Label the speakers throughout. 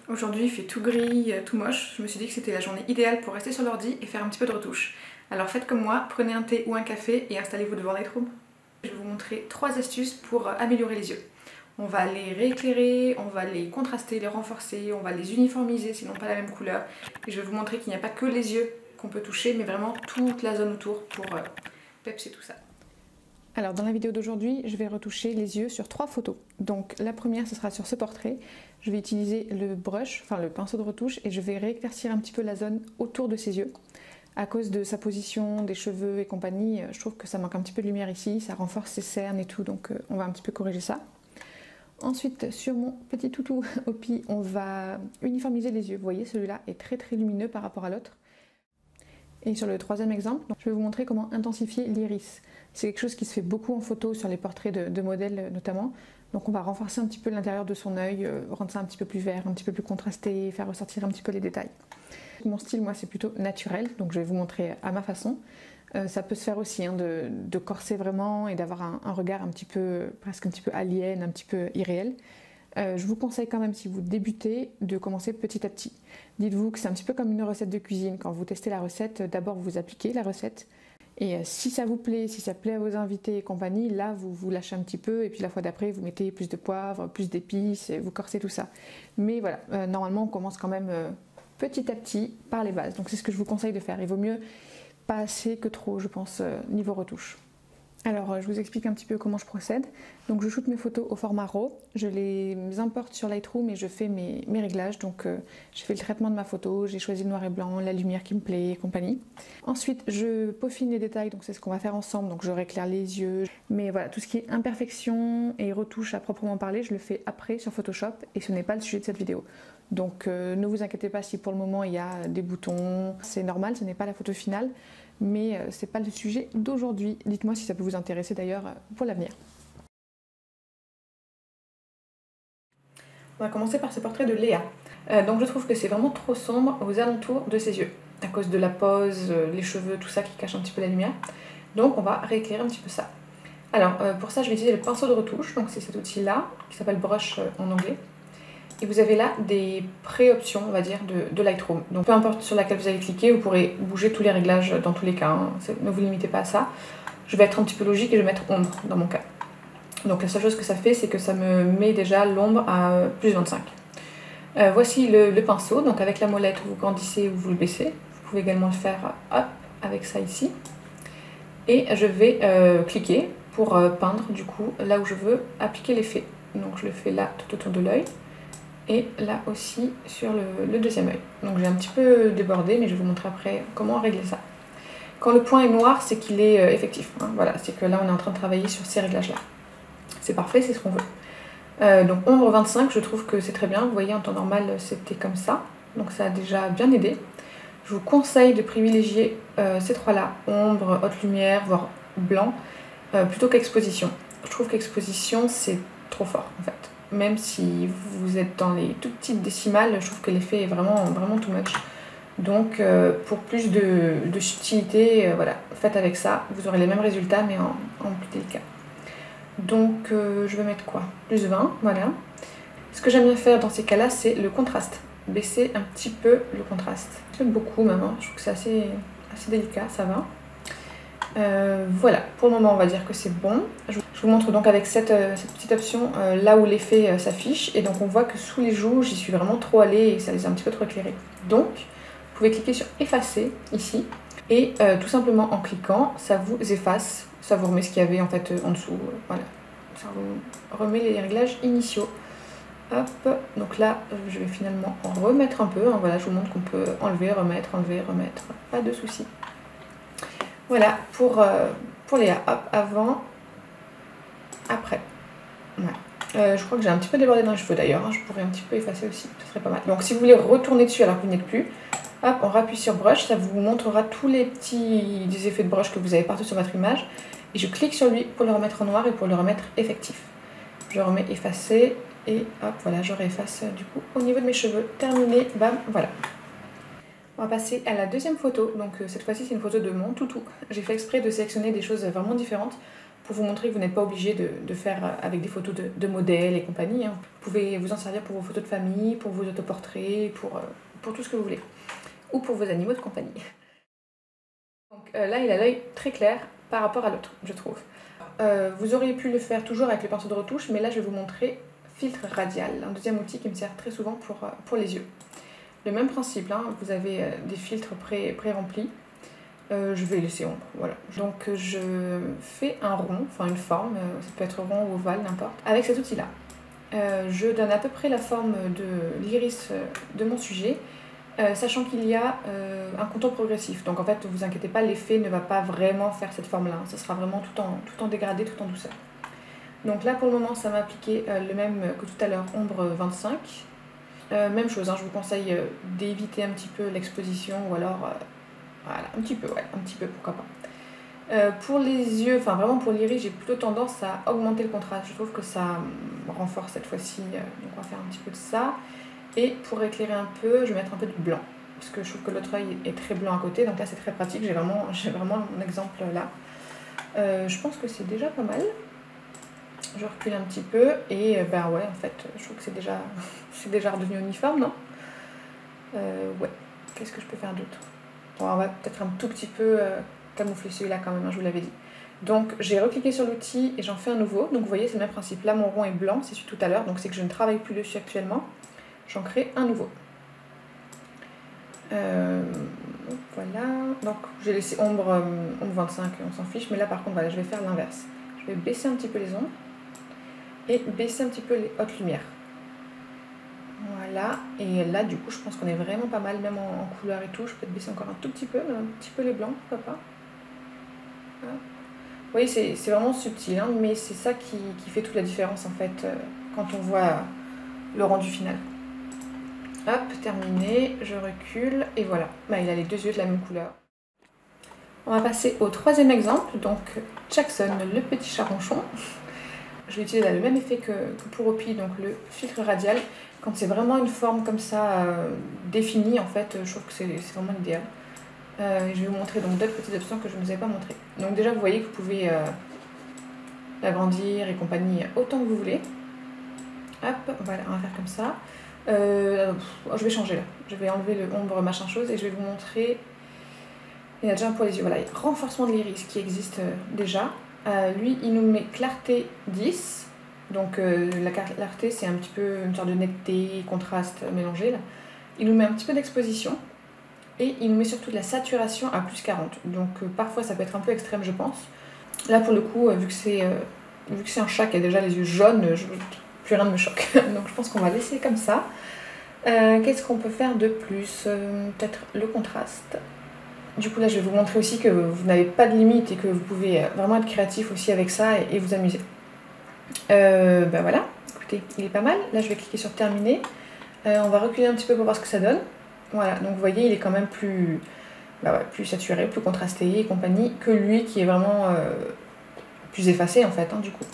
Speaker 1: Aujourd'hui il fait tout gris, tout moche. Je me suis dit que c'était la journée idéale pour rester sur l'ordi et faire un petit peu de retouche. Alors faites comme moi, prenez un thé ou un café et installez-vous devant Lightroom. Je vais vous montrer 3 astuces pour améliorer les yeux. On va les rééclairer, on va les contraster, les renforcer, on va les uniformiser s'ils n'ont pas la même couleur. Et je vais vous montrer qu'il n'y a pas que les yeux qu'on peut toucher, mais vraiment toute la zone autour pour pepser tout ça. Alors dans la vidéo d'aujourd'hui, je vais retoucher les yeux sur 3 photos. Donc la première, ce sera sur ce portrait. Je vais utiliser le brush, enfin le pinceau de retouche, et je vais rééclaircir un petit peu la zone autour de ses yeux. À cause de sa position, des cheveux et compagnie, je trouve que ça manque un petit peu de lumière ici, ça renforce ses cernes et tout, donc on va un petit peu corriger ça. Ensuite, sur mon petit toutou Opi, on va uniformiser les yeux. Vous voyez, celui-là est très lumineux par rapport à l'autre. Et sur le troisième exemple, je vais vous montrer comment intensifier l'iris. C'est quelque chose qui se fait beaucoup en photo sur les portraits de modèles notamment. Donc on va renforcer un petit peu l'intérieur de son œil, rendre ça un petit peu plus vert, un petit peu plus contrasté, faire ressortir un petit peu les détails. Mon style, moi, c'est plutôt naturel, donc je vais vous montrer à ma façon. Ça peut se faire aussi hein, de corser vraiment et d'avoir un regard un petit peu, presque un petit peu alien, un petit peu irréel. Je vous conseille quand même, si vous débutez, de commencer petit à petit. Dites-vous que c'est un petit peu comme une recette de cuisine. Quand vous testez la recette, d'abord vous appliquez la recette. Et si ça vous plaît, si ça plaît à vos invités et compagnie, là vous vous lâchez un petit peu. Et puis la fois d'après, vous mettez plus de poivre, plus d'épices, et vous corsez tout ça. Mais voilà, normalement on commence quand même petit à petit par les bases. Donc c'est ce que je vous conseille de faire. Il vaut mieux pas assez que trop, je pense, niveau retouche. Alors, je vous explique un petit peu comment je procède. Donc, je shoote mes photos au format RAW, je les importe sur Lightroom et je fais mes réglages. Donc, j'ai fait le traitement de ma photo, j'ai choisi le noir et blanc, la lumière qui me plaît et compagnie. Ensuite, je peaufine les détails, donc c'est ce qu'on va faire ensemble. Donc, je rééclaire les yeux. Mais voilà, tout ce qui est imperfection et retouche à proprement parler, je le fais après sur Photoshop et ce n'est pas le sujet de cette vidéo. Donc, ne vous inquiétez pas si pour le moment il y a des boutons. C'est normal, ce n'est pas la photo finale. Mais ce n'est pas le sujet d'aujourd'hui. Dites-moi si ça peut vous intéresser d'ailleurs pour l'avenir. On va commencer par ce portrait de Léa. Donc je trouve que c'est vraiment trop sombre aux alentours de ses yeux, à cause de la pose, les cheveux, tout ça qui cache un petit peu la lumière. Donc on va rééclairer un petit peu ça. Alors pour ça je vais utiliser le pinceau de retouche, donc c'est cet outil-là, qui s'appelle brush en anglais. Et vous avez là des pré-options, on va dire, de Lightroom. Donc peu importe sur laquelle vous allez cliquer, vous pourrez bouger tous les réglages dans tous les cas. Hein. Ne vous limitez pas à ça. Je vais être un petit peu logique et je vais mettre ombre dans mon cas. Donc la seule chose que ça fait, c'est que ça me met déjà l'ombre à plus 25. Voici le pinceau. Donc avec la molette, vous grandissez ou vous le baissez. Vous pouvez également le faire hop, avec ça ici. Et je vais cliquer pour peindre du coup là où je veux appliquer l'effet. Donc je le fais là tout autour de l'œil. Et là aussi sur le deuxième œil. Donc j'ai un petit peu débordé, mais je vais vous montrer après comment régler ça. Quand le point est noir, c'est qu'il est effectif. Hein. Voilà, c'est que là on est en train de travailler sur ces réglages-là. C'est parfait, c'est ce qu'on veut. Donc ombre 25, je trouve que c'est très bien. Vous voyez, en temps normal, c'était comme ça. Donc ça a déjà bien aidé. Je vous conseille de privilégier ces trois-là, ombre, haute lumière, voire blanc, plutôt qu'exposition. Je trouve qu'exposition, c'est trop fort en fait. Même si vous êtes dans les toutes petites décimales, je trouve que l'effet est vraiment too much. Donc pour plus de subtilité, voilà, faites avec ça. Vous aurez les mêmes résultats mais en plus délicat. Donc je vais mettre quoi? Plus 20, voilà. Ce que j'aime bien faire dans ces cas-là, c'est le contraste. Baisser un petit peu le contraste. Pas beaucoup même, hein. Je trouve que c'est assez délicat, ça va. Voilà, pour le moment on va dire que c'est bon. Je vous montre donc avec cette petite option là où l'effet s'affiche. Et donc on voit que sous les joues, j'y suis vraiment trop allée et ça les a un petit peu trop éclairées. Donc, vous pouvez cliquer sur effacer ici. Et tout simplement en cliquant, ça vous efface. Ça vous remet ce qu'il y avait en fait en dessous. Voilà, ça vous remet les réglages initiaux. Hop, donc là je vais finalement en remettre un peu. Hein. Voilà, je vous montre qu'on peut enlever, remettre, pas de souci. Voilà, pour Léa, hop, avant, après. Voilà. Je crois que j'ai un petit peu débordé dans les cheveux d'ailleurs, hein. Je pourrais un petit peu effacer aussi, ce serait pas mal. Donc si vous voulez retourner dessus alors que vous n'êtes plus, hop, on rappuie sur brush, ça vous montrera tous les petits effets de brush que vous avez partout sur votre image. Et je clique sur lui pour le remettre en noir et pour le remettre effectif. Je remets effacer et hop, voilà, je réefface du coup au niveau de mes cheveux. Terminé, bam, voilà. On va passer à la deuxième photo, donc cette fois-ci c'est une photo de mon toutou. J'ai fait exprès de sélectionner des choses vraiment différentes pour vous montrer que vous n'êtes pas obligé de faire avec des photos de modèles et compagnie. Hein. Vous pouvez vous en servir pour vos photos de famille, pour vos autoportraits, pour tout ce que vous voulez. Ou pour vos animaux de compagnie. Donc là, il a l'œil très clair par rapport à l'autre, je trouve. Vous auriez pu le faire toujours avec le pinceau de retouche, mais là, je vais vous montrer filtre radial, un deuxième outil qui me sert très souvent pour les yeux. Le même principe, hein, vous avez des filtres pré-remplis. Je vais laisser ombre, voilà. Donc je fais un rond, enfin une forme, ça peut être rond ou ovale, n'importe, avec cet outil-là. Je donne à peu près la forme de l'iris de mon sujet, sachant qu'il y a un contour progressif. Donc en fait, ne vous inquiétez pas, l'effet ne va pas vraiment faire cette forme-là. Ça sera vraiment tout en dégradé, tout en douceur. Donc là, pour le moment, ça m'a appliqué le même que tout à l'heure, ombre 25. Même chose, hein, je vous conseille d'éviter un petit peu l'exposition ou alors... voilà, un petit peu, ouais, un petit peu, pourquoi pas. Pour les yeux, enfin vraiment pour l'iris, j'ai plutôt tendance à augmenter le contraste. Je trouve que ça renforce cette fois-ci, donc on va faire un petit peu de ça. Et pour éclairer un peu, je vais mettre un peu de blanc. Parce que je trouve que l'autre œil est très blanc à côté, donc là c'est très pratique, j'ai vraiment mon exemple là. Je pense que c'est déjà pas mal. Je recule un petit peu et ben ouais, en fait, je trouve que c'est déjà redevenu uniforme, non? Ouais, qu'est-ce que je peux faire d'autre? Bon, on va peut-être un tout petit peu camoufler celui-là quand même, hein, je vous l'avais dit. Donc j'ai recliqué sur l'outil et j'en fais un nouveau. Donc vous voyez, c'est le même principe. Là mon rond est blanc, c'est celui tout à l'heure, donc c'est que je ne travaille plus dessus actuellement. J'en crée un nouveau. Voilà, donc j'ai laissé ombre 25, on s'en fiche, mais là par contre voilà, je vais faire l'inverse. Je vais baisser un petit peu les ombres et baisser un petit peu les hautes lumières. Voilà, et là du coup je pense qu'on est vraiment pas mal, même en couleur et tout. Je peux baisser encore un tout petit peu, même un petit peu les blancs, pourquoi pas. Voilà. Vous voyez, c'est vraiment subtil, hein, mais c'est ça qui fait toute la différence en fait quand on voit le rendu final. Hop, terminé, je recule et voilà, bah, il a les deux yeux de la même couleur. On va passer au troisième exemple, donc Jackson, le petit charonchon. Je vais utiliser là, le même effet que pour Opi, donc le filtre radial. Quand c'est vraiment une forme comme ça définie, en fait, je trouve que c'est vraiment l'idéal. Je vais vous montrer donc d'autres petites options que je ne vous avais pas montrées. Donc déjà, vous voyez que vous pouvez l'agrandir et compagnie autant que vous voulez. Hop, voilà, on va faire comme ça. Je vais changer là. Je vais enlever le ombre machin chose et je vais vous montrer. Il y a déjà un pour les yeux. Voilà, il y a renforcement de l'iris qui existe déjà. Lui, il nous met clarté 10. Donc la clarté, c'est un petit peu une sorte de netteté, contraste mélangé là. Il nous met un petit peu d'exposition. Et il nous met surtout de la saturation à plus 40. Donc parfois ça peut être un peu extrême, je pense. Là pour le coup, vu que c'est un chat qui a déjà les yeux jaunes, plus rien ne me choque. Donc je pense qu'on va laisser comme ça. Qu'est-ce qu'on peut faire de plus? Peut-être le contraste. Du coup là je vais vous montrer aussi que vous n'avez pas de limite et que vous pouvez vraiment être créatif aussi avec ça et vous amuser. Ben voilà, écoutez, il est pas mal. Là je vais cliquer sur terminer. On va reculer un petit peu pour voir ce que ça donne. Voilà, donc vous voyez, il est quand même plus saturé, plus contrasté et compagnie que lui qui est vraiment plus effacé en fait, hein, du coup.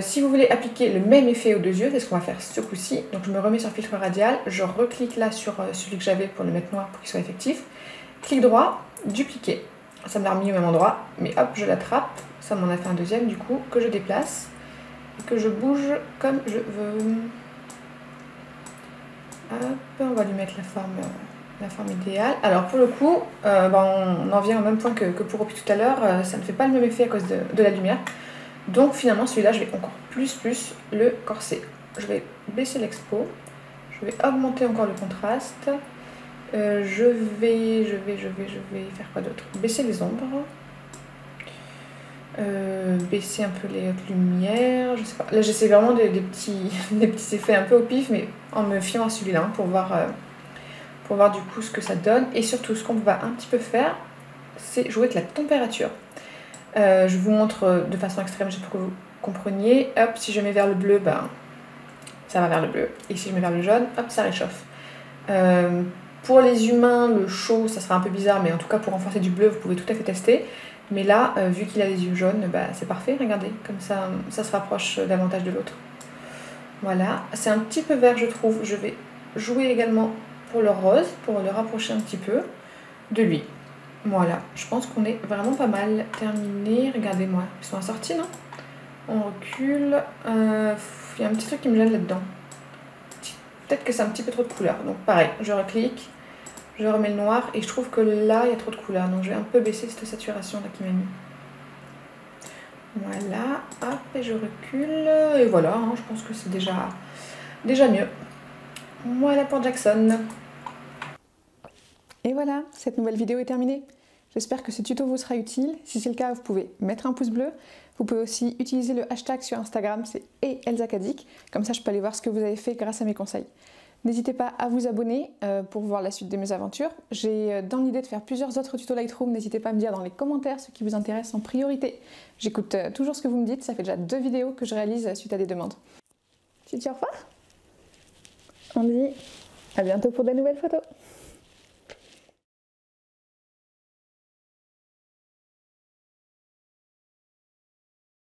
Speaker 1: Si vous voulez appliquer le même effet aux deux yeux, c'est ce qu'on va faire ce coup-ci. Donc je me remets sur filtre radial, je reclique là sur celui que j'avais pour le mettre noir pour qu'il soit effectif. Clic droit, dupliquer. Ça me l'a remis au même endroit, mais hop, je l'attrape. Ça m'en a fait un deuxième du coup, que je déplace et que je bouge comme je veux. Hop, on va lui mettre la forme idéale. Alors pour le coup, on en vient au même point que pour Opi tout à l'heure, ça ne fait pas le même effet à cause de la lumière. Donc finalement celui-là, je vais encore plus le corser. Je vais baisser l'expo, je vais augmenter encore le contraste. Je vais faire quoi d'autre? Baisser les ombres. Baisser un peu les hautes lumières, je sais pas. Là j'essaie vraiment des petits effets un peu au pif, mais en me fiant à celui-là pour voir du coup ce que ça donne. Et surtout ce qu'on va un petit peu faire, c'est jouer avec la température. Je vous montre de façon extrême juste pour que vous compreniez. Hop, si je mets vers le bleu, ben, ça va vers le bleu. Et si je mets vers le jaune, hop, ça réchauffe. Pour les humains, le chaud, ça sera un peu bizarre, mais en tout cas pour renforcer du bleu, vous pouvez tout à fait tester. Mais là, vu qu'il a les yeux jaunes, bah, c'est parfait, regardez, comme ça se rapproche davantage de l'autre. Voilà, c'est un petit peu vert je trouve, je vais jouer également pour le rose, pour le rapprocher un petit peu de lui. Voilà, je pense qu'on est vraiment pas mal terminé. Regardez-moi, ils sont assortis, non? On recule. Il y a un petit truc qui me gêne là-dedans. Peut-être que c'est un petit peu trop de couleur. Donc pareil, je reclique, je remets le noir et je trouve que là, il y a trop de couleur. Donc je vais un peu baisser cette saturation là qui m'a mis. Voilà, hop, et je recule. Et voilà, hein, je pense que c'est déjà mieux. Voilà pour Jackson. Et voilà, cette nouvelle vidéo est terminée. J'espère que ce tuto vous sera utile. Si c'est le cas, vous pouvez mettre un pouce bleu. Vous pouvez aussi utiliser le hashtag sur Instagram, c'est @elzakadik. Comme ça, je peux aller voir ce que vous avez fait grâce à mes conseils. N'hésitez pas à vous abonner pour voir la suite de mes aventures. J'ai dans l'idée de faire plusieurs autres tutos Lightroom. N'hésitez pas à me dire dans les commentaires ce qui vous intéresse en priorité. J'écoute toujours ce que vous me dites. Ça fait déjà 2 vidéos que je réalise suite à des demandes. Tu dis au revoir. On dit à bientôt pour de nouvelles photos.